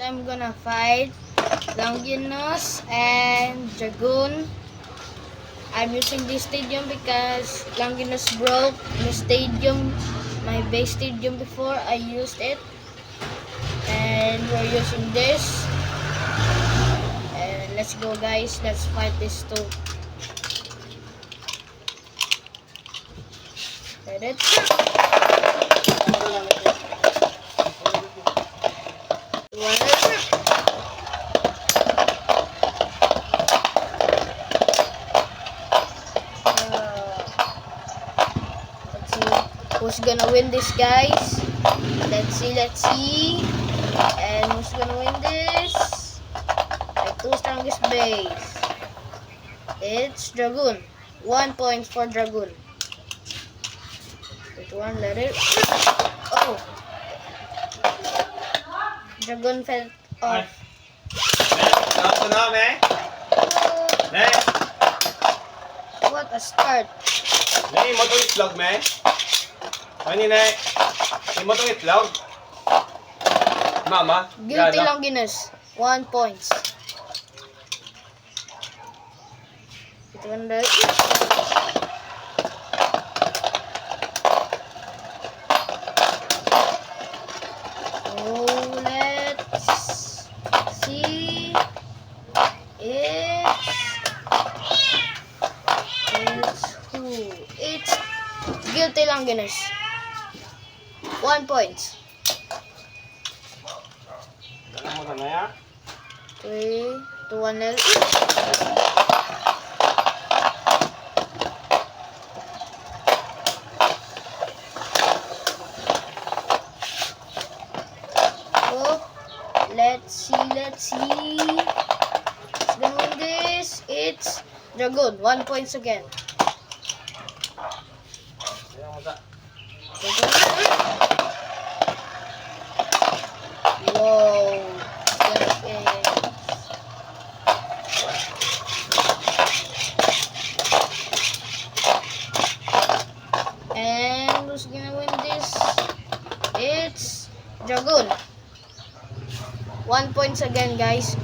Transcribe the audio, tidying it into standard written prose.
I'm gonna fight Longinus and Dragoon. I'm using this stadium because Longinus broke the stadium, my base stadium before. I used it, and we're using this. And let's go, guys. Let's fight this too. Ready? Who's gonna win this, guys? Let's see. And who's gonna win this? My two strongest base. It's Dragoon. 1 point for Dragoon. Which one? Let it. Oh! Dragoon fell off. What a start! Nay, mo itong itlog, me? Ano na? Mo itong itlog? Mama? Guilty Longinus. 1 point. Ito ganda. Oh, let's see. It's who? It's Guilty Longinus. 1 point. Ano mo na ya? 3, 2, 1, L. Oh, let's see. Who's gonna win this? It's Dragoon. 1 point again. Whoa. And who's gonna win this? It's Dragoon. 1 point again, guys.